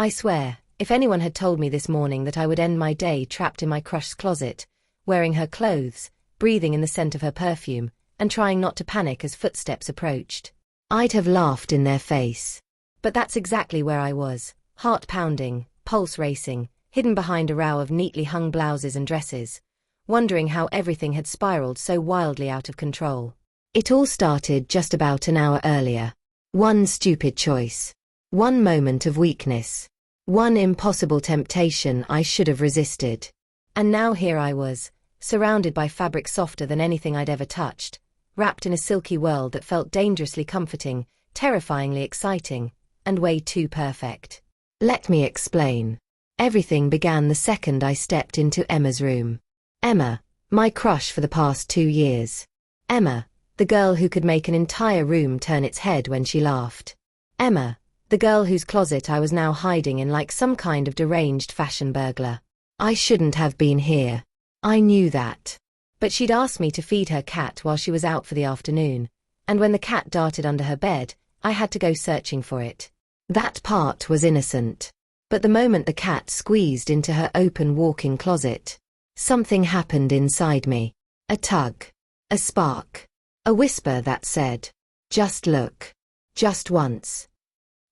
I swear, if anyone had told me this morning that I would end my day trapped in my crush's closet, wearing her clothes, breathing in the scent of her perfume, and trying not to panic as footsteps approached, I'd have laughed in their face. But that's exactly where I was, heart pounding, pulse racing, hidden behind a row of neatly hung blouses and dresses, wondering how everything had spiraled so wildly out of control. It all started just about an hour earlier. One stupid choice. One moment of weakness. One impossible temptation I should have resisted. And now here I was, surrounded by fabric softer than anything I'd ever touched, wrapped in a silky world that felt dangerously comforting, terrifyingly exciting, and way too perfect. Let me explain. Everything began the second I stepped into Emma's room. Emma, my crush for the past 2 years. Emma, the girl who could make an entire room turn its head when she laughed. Emma, the girl whose closet I was now hiding in like some kind of deranged fashion burglar. I shouldn't have been here. I knew that. But she'd asked me to feed her cat while she was out for the afternoon, and when the cat darted under her bed, I had to go searching for it. That part was innocent. But the moment the cat squeezed into her open walk-in closet, something happened inside me. A tug. A spark. A whisper that said, "Just look. Just once."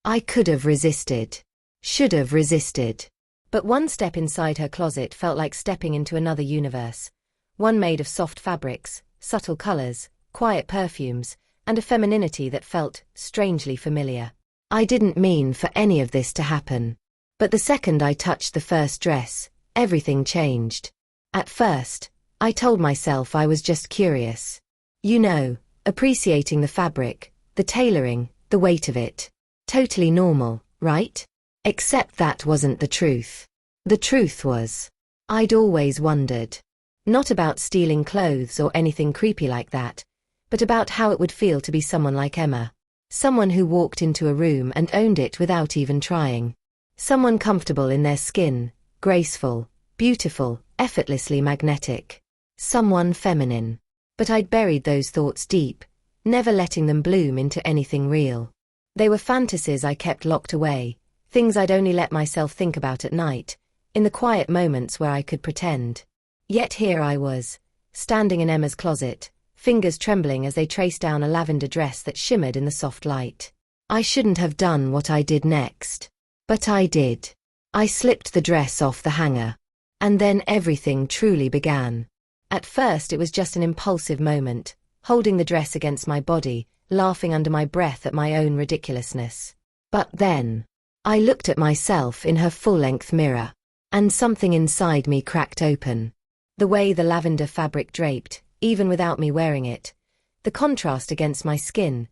I could have resisted. Should have resisted. But one step inside her closet felt like stepping into another universe. One made of soft fabrics, subtle colors, quiet perfumes, and a femininity that felt strangely familiar. I didn't mean for any of this to happen. But the second I touched the first dress, everything changed. At first, I told myself I was just curious. You know, appreciating the fabric, the tailoring, the weight of it. Totally normal, right? Except that wasn't the truth. The truth was, I'd always wondered. Not about stealing clothes or anything creepy like that, but about how it would feel to be someone like Emma. Someone who walked into a room and owned it without even trying. Someone comfortable in their skin, graceful, beautiful, effortlessly magnetic. Someone feminine. But I'd buried those thoughts deep, never letting them bloom into anything real. They were fantasies I kept locked away, things I'd only let myself think about at night, in the quiet moments where I could pretend. Yet here I was, standing in Emma's closet, fingers trembling as they traced down a lavender dress that shimmered in the soft light. I shouldn't have done what I did next. But I did. I slipped the dress off the hanger. And then everything truly began. At first it was just an impulsive moment, holding the dress against my body, laughing under my breath at my own ridiculousness. But then, I looked at myself in her full-length mirror, and something inside me cracked open. The way the lavender fabric draped, even without me wearing it, the contrast against my skin,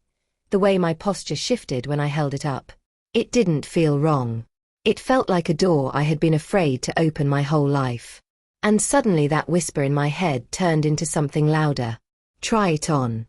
the way my posture shifted when I held it up. It didn't feel wrong. It felt like a door I had been afraid to open my whole life. And suddenly that whisper in my head turned into something louder. Try it on.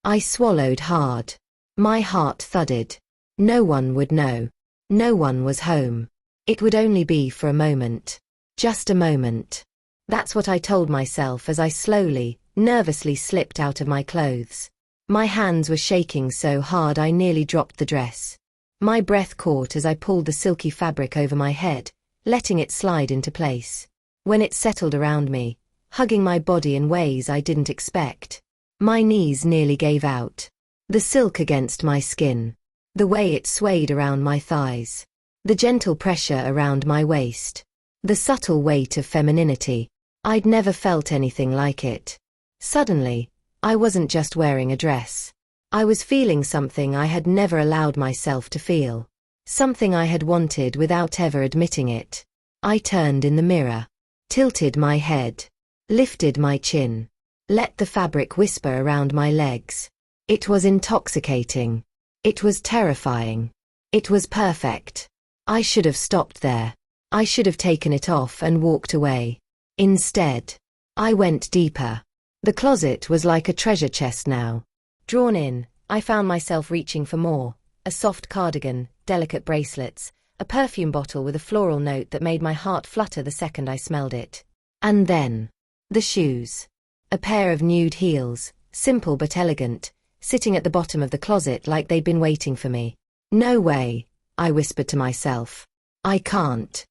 I swallowed hard. My heart thudded. No one would know. No one was home. It would only be for a moment. Just a moment. That's what I told myself as I slowly, nervously slipped out of my clothes. My hands were shaking so hard I nearly dropped the dress. My breath caught as I pulled the silky fabric over my head, letting it slide into place. When it settled around me, hugging my body in ways I didn't expect, my knees nearly gave out. The silk against my skin. The way it swayed around my thighs. The gentle pressure around my waist. The subtle weight of femininity. I'd never felt anything like it. Suddenly, I wasn't just wearing a dress. I was feeling something I had never allowed myself to feel. Something I had wanted without ever admitting it. I turned in the mirror. Tilted my head. Lifted my chin. Let the fabric whisper around my legs. It was intoxicating. It was terrifying. It was perfect. I should have stopped there. I should have taken it off and walked away. Instead, I went deeper. The closet was like a treasure chest now. Drawn in, I found myself reaching for more. A soft cardigan, delicate bracelets, a perfume bottle with a floral note that made my heart flutter the second I smelled it. And then, the shoes. A pair of nude heels, simple but elegant, sitting at the bottom of the closet like they'd been waiting for me. No way, I whispered to myself. I can't.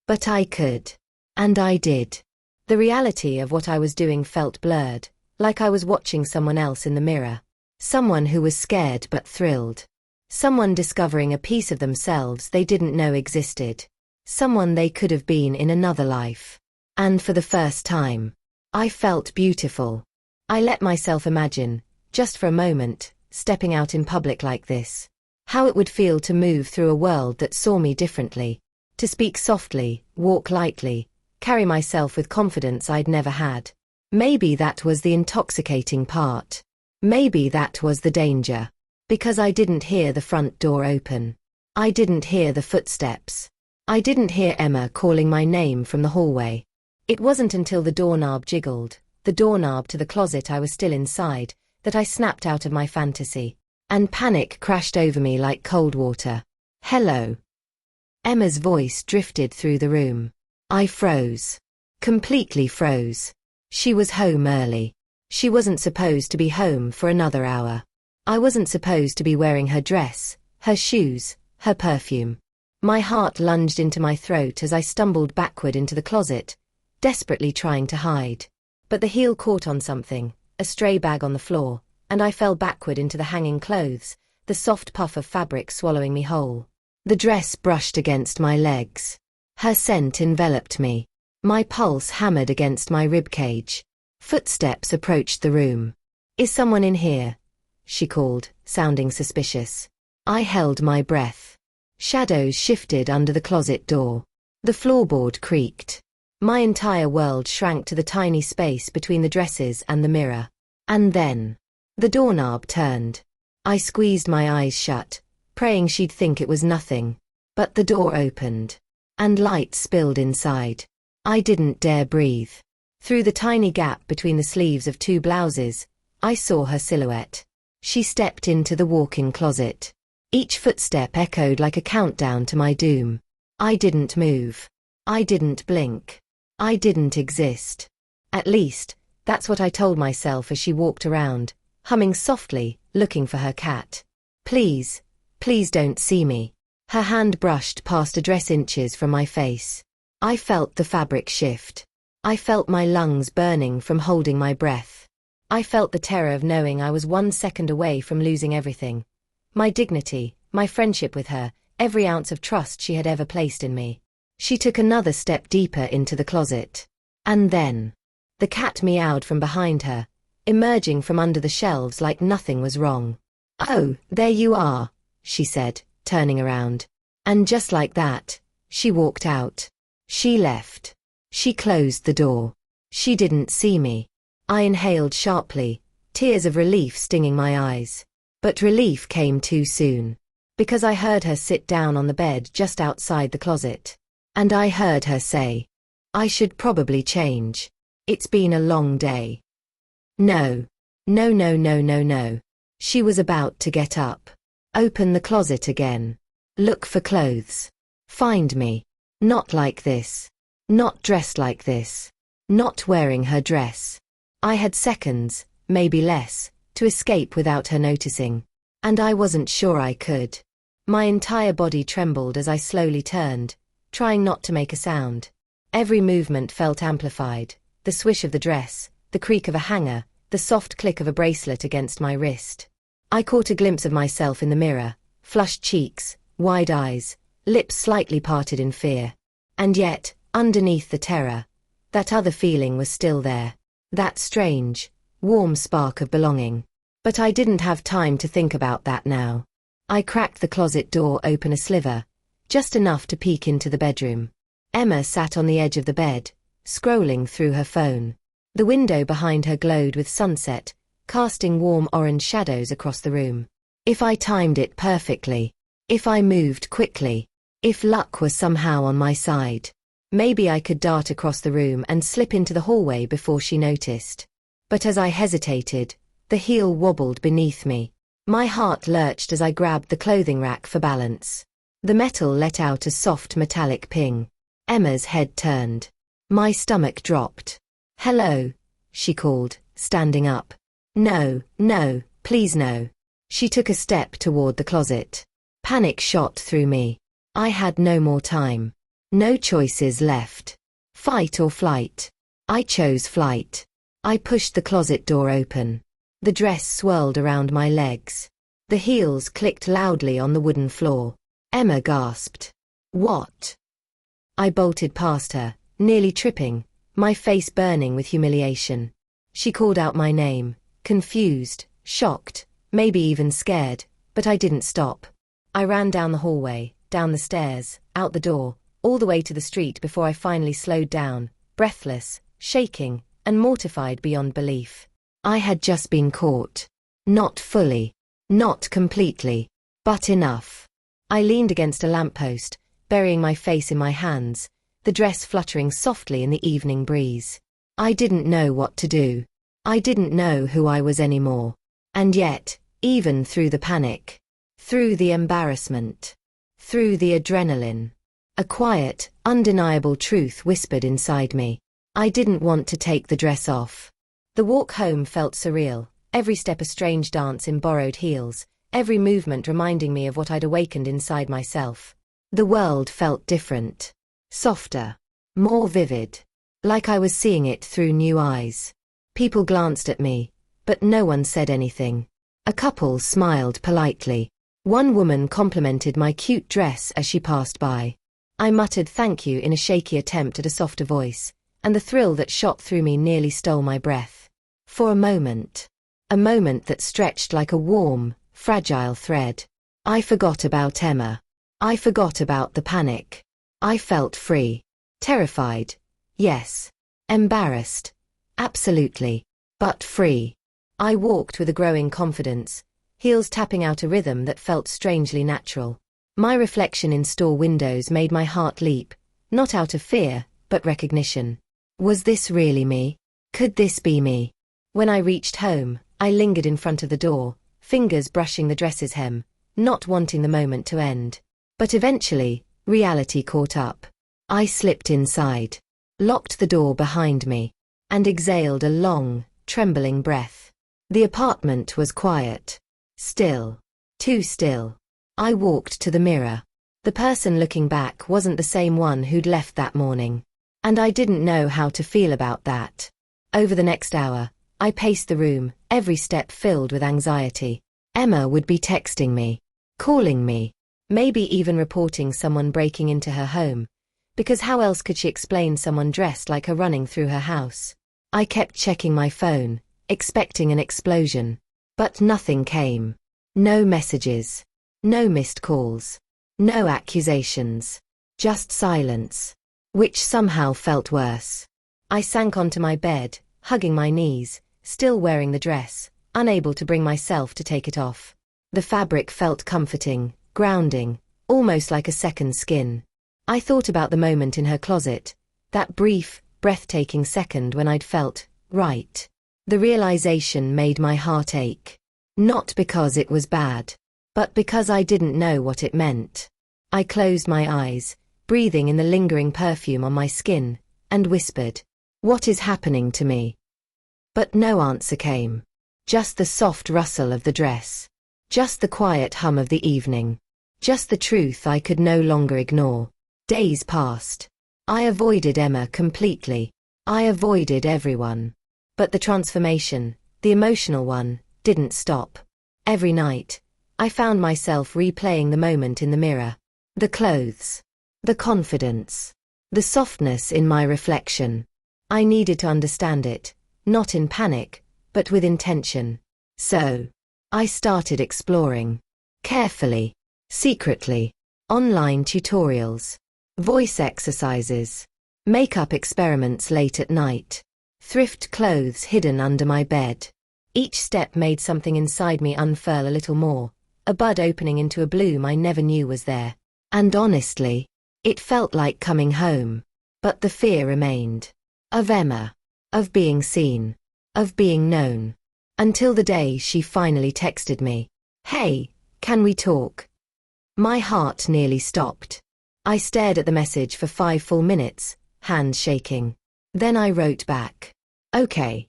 But I could. And I did. The reality of what I was doing felt blurred, like I was watching someone else in the mirror. Someone who was scared but thrilled. Someone discovering a piece of themselves they didn't know existed. Someone they could have been in another life. And for the first time, I felt beautiful. I let myself imagine, just for a moment, stepping out in public like this. How it would feel to move through a world that saw me differently. To speak softly, walk lightly, carry myself with confidence I'd never had. Maybe that was the intoxicating part. Maybe that was the danger. Because I didn't hear the front door open. I didn't hear the footsteps. I didn't hear Emma calling my name from the hallway. It wasn't until the doorknob jiggled, the doorknob to the closet I was still inside, that I snapped out of my fantasy. And panic crashed over me like cold water. Hello. Emma's voice drifted through the room. I froze. Completely froze. She was home early. She wasn't supposed to be home for another hour. I wasn't supposed to be wearing her dress, her shoes, her perfume. My heart lunged into my throat as I stumbled backward into the closet, desperately trying to hide. But the heel caught on something, a stray bag on the floor, and I fell backward into the hanging clothes, the soft puff of fabric swallowing me whole. The dress brushed against my legs. Her scent enveloped me. My pulse hammered against my ribcage. Footsteps approached the room. Is someone in here? She called, sounding suspicious. I held my breath. Shadows shifted under the closet door. The floorboard creaked. My entire world shrank to the tiny space between the dresses and the mirror. And then, the doorknob turned. I squeezed my eyes shut, praying she'd think it was nothing. But the door opened. And light spilled inside. I didn't dare breathe. Through the tiny gap between the sleeves of two blouses, I saw her silhouette. She stepped into the walk-in closet. Each footstep echoed like a countdown to my doom. I didn't move. I didn't blink. I didn't exist. At least, that's what I told myself as she walked around, humming softly, looking for her cat. Please, please don't see me. Her hand brushed past a dress inches from my face. I felt the fabric shift. I felt my lungs burning from holding my breath. I felt the terror of knowing I was 1 second away from losing everything. My dignity, my friendship with her, every ounce of trust she had ever placed in me. She took another step deeper into the closet. And then, the cat meowed from behind her, emerging from under the shelves like nothing was wrong. Oh, there you are, she said, turning around. And just like that, she walked out. She left. She closed the door. She didn't see me. I inhaled sharply, tears of relief stinging my eyes. But relief came too soon. Because I heard her sit down on the bed just outside the closet. And I heard her say, I should probably change. It's been a long day. No. No, no, no, no, no. She was about to get up. Open the closet again. Look for clothes. Find me. Not like this. Not dressed like this. Not wearing her dress. I had seconds, maybe less, to escape without her noticing. And I wasn't sure I could. My entire body trembled as I slowly turned, trying not to make a sound. Every movement felt amplified, the swish of the dress, the creak of a hanger, the soft click of a bracelet against my wrist. I caught a glimpse of myself in the mirror, flushed cheeks, wide eyes, lips slightly parted in fear. And yet, underneath the terror, that other feeling was still there. That strange, warm spark of belonging. But I didn't have time to think about that now. I cracked the closet door open a sliver, just enough to peek into the bedroom. Emma sat on the edge of the bed, scrolling through her phone. The window behind her glowed with sunset, casting warm orange shadows across the room. If I timed it perfectly, if I moved quickly, if luck was somehow on my side, maybe I could dart across the room and slip into the hallway before she noticed. But as I hesitated, the heel wobbled beneath me. My heart lurched as I grabbed the clothing rack for balance. The metal let out a soft metallic ping. Emma's head turned. My stomach dropped. Hello, she called, standing up. No, no, please no. She took a step toward the closet. Panic shot through me. I had no more time. No choices left. Fight or flight. I chose flight. I pushed the closet door open. The dress swirled around my legs. The heels clicked loudly on the wooden floor. Emma gasped. What? I bolted past her, nearly tripping, my face burning with humiliation. She called out my name, confused, shocked, maybe even scared, but I didn't stop. I ran down the hallway, down the stairs, out the door, all the way to the street before I finally slowed down, breathless, shaking, and mortified beyond belief. I had just been caught. Not fully. Not completely. But enough. I leaned against a lamppost, burying my face in my hands, the dress fluttering softly in the evening breeze. I didn't know what to do. I didn't know who I was anymore. And yet, even through the panic, through the embarrassment, through the adrenaline, a quiet, undeniable truth whispered inside me. I didn't want to take the dress off. The walk home felt surreal, every step a strange dance in borrowed heels, every movement reminding me of what I'd awakened inside myself. The world felt different, softer, more vivid, like I was seeing it through new eyes. People glanced at me, but no one said anything. A couple smiled politely. One woman complimented my cute dress as she passed by. I muttered thank you in a shaky attempt at a softer voice, and the thrill that shot through me nearly stole my breath. For a moment that stretched like a warm, fragile thread, I forgot about Emma. I forgot about the panic. I felt free. Terrified. Yes. Embarrassed. Absolutely. But free. I walked with a growing confidence, heels tapping out a rhythm that felt strangely natural. My reflection in store windows made my heart leap, not out of fear, but recognition. Was this really me? Could this be me? When I reached home, I lingered in front of the door, fingers brushing the dress's hem, not wanting the moment to end. But eventually, reality caught up. I slipped inside, locked the door behind me, and exhaled a long, trembling breath. The apartment was quiet. Still. Too still. I walked to the mirror. The person looking back wasn't the same one who'd left that morning. And I didn't know how to feel about that. Over the next hour, I paced the room, every step filled with anxiety. Emma would be texting me, calling me, maybe even reporting someone breaking into her home. Because how else could she explain someone dressed like her running through her house? I kept checking my phone, expecting an explosion. But nothing came. No messages. No missed calls. No accusations. Just silence. Which somehow felt worse. I sank onto my bed, hugging my knees, still wearing the dress, unable to bring myself to take it off. The fabric felt comforting, grounding, almost like a second skin. I thought about the moment in her closet, that brief, breathtaking second when I'd felt right. The realization made my heart ache. Not because it was bad, but because I didn't know what it meant. I closed my eyes, breathing in the lingering perfume on my skin, and whispered, "What is happening to me?" But no answer came. Just the soft rustle of the dress. Just the quiet hum of the evening. Just the truth I could no longer ignore. Days passed. I avoided Emma completely. I avoided everyone. But the transformation, the emotional one, didn't stop. Every night, I found myself replaying the moment in the mirror. The clothes. The confidence. The softness in my reflection. I needed to understand it, not in panic, but with intention. So, I started exploring. Carefully. Secretly. Online tutorials. Voice exercises. Makeup experiments late at night. Thrift clothes hidden under my bed. Each step made something inside me unfurl a little more, a bud opening into a bloom I never knew was there. And honestly, it felt like coming home. But the fear remained. Of Emma. Of being seen. Of being known. Until the day she finally texted me. "Hey, can we talk?" My heart nearly stopped. I stared at the message for 5 full minutes, hands shaking. Then I wrote back. "Okay."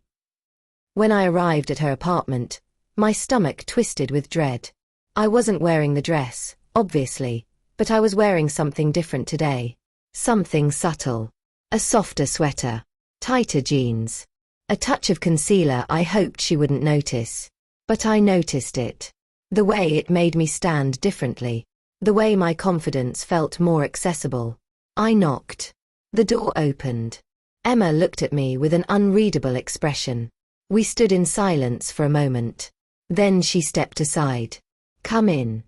When I arrived at her apartment, my stomach twisted with dread. I wasn't wearing the dress, obviously, but I was wearing something different today. Something subtle. A softer sweater. Tighter jeans. A touch of concealer I hoped she wouldn't notice. But I noticed it. The way it made me stand differently. The way my confidence felt more accessible. I knocked. The door opened. Emma looked at me with an unreadable expression. We stood in silence for a moment. Then she stepped aside. "Come in."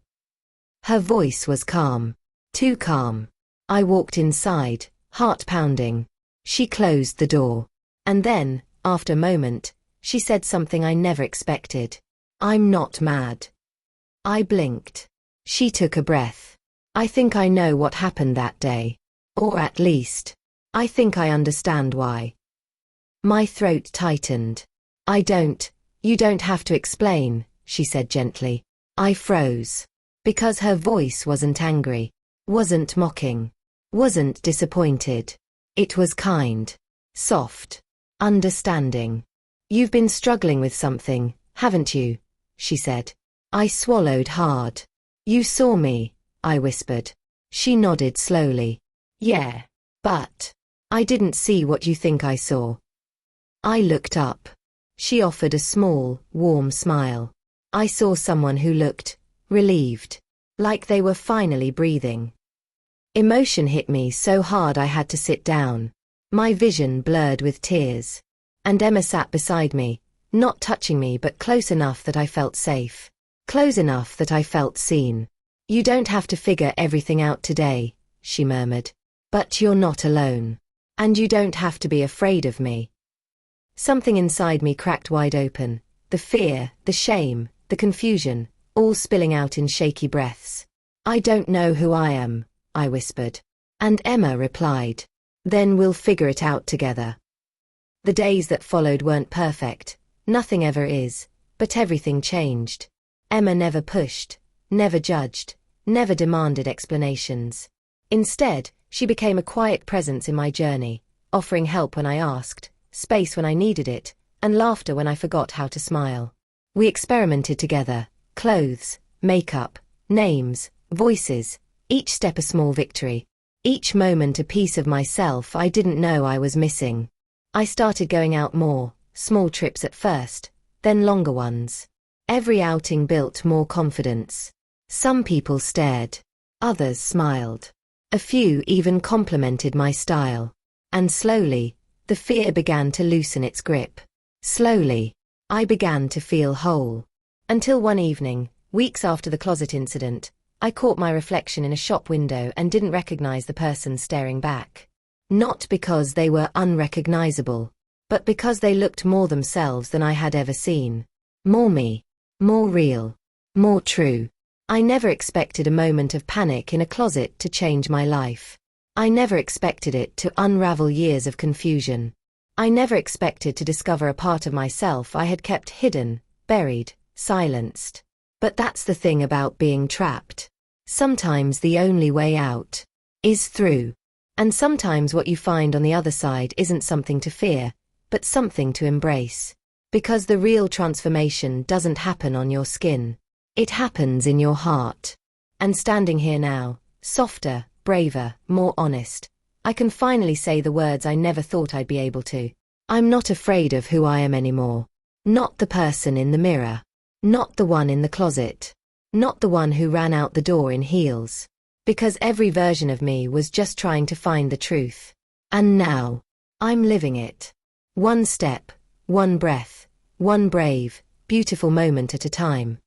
Her voice was calm. Too calm. I walked inside, heart pounding. She closed the door. And then, after a moment, she said something I never expected. "I'm not mad." I blinked. She took a breath. "I think I know what happened that day. Or at least, I think I understand why." My throat tightened. You don't have to explain," she said gently. I froze. Because her voice wasn't angry. Wasn't mocking. Wasn't disappointed. It was kind. Soft. Understanding. "You've been struggling with something, haven't you?" she said. I swallowed hard. "You saw me," I whispered. She nodded slowly. "Yeah. But I didn't see what you think I saw." I looked up. She offered a small, warm smile. I saw someone who looked relieved. Like they were finally breathing. Emotion hit me so hard I had to sit down. My vision blurred with tears. And Emma sat beside me, not touching me but close enough that I felt safe. Close enough that I felt seen. "You don't have to figure everything out today," she murmured. "But you're not alone. And you don't have to be afraid of me." Something inside me cracked wide open. The fear, the shame, the confusion, all spilling out in shaky breaths. "I don't know who I am," I whispered. And Emma replied. "Then we'll figure it out together." The days that followed weren't perfect. Nothing ever is. But everything changed. Emma never pushed, never judged, never demanded explanations. Instead, she became a quiet presence in my journey, offering help when I asked, space when I needed it, and laughter when I forgot how to smile. We experimented together. Clothes, makeup, names, voices, each step a small victory. Each moment a piece of myself I didn't know I was missing. I started going out more, small trips at first, then longer ones. Every outing built more confidence. Some people stared. Others smiled. A few even complimented my style. And slowly, the fear began to loosen its grip. Slowly, I began to feel whole. Until one evening, weeks after the closet incident, I caught my reflection in a shop window and didn't recognize the person staring back. Not because they were unrecognizable, but because they looked more themselves than I had ever seen. More me. More real. More true. I never expected a moment of panic in a closet to change my life. I never expected it to unravel years of confusion. I never expected to discover a part of myself I had kept hidden, buried, silenced. But that's the thing about being trapped. Sometimes the only way out is through. And sometimes what you find on the other side isn't something to fear, but something to embrace. Because the real transformation doesn't happen on your skin. It happens in your heart. And standing here now, softer, braver, more honest, I can finally say the words I never thought I'd be able to. I'm not afraid of who I am anymore. Not the person in the mirror. Not the one in the closet. Not the one who ran out the door in heels. Because every version of me was just trying to find the truth. And now, I'm living it. One step, one breath, one brave, beautiful moment at a time.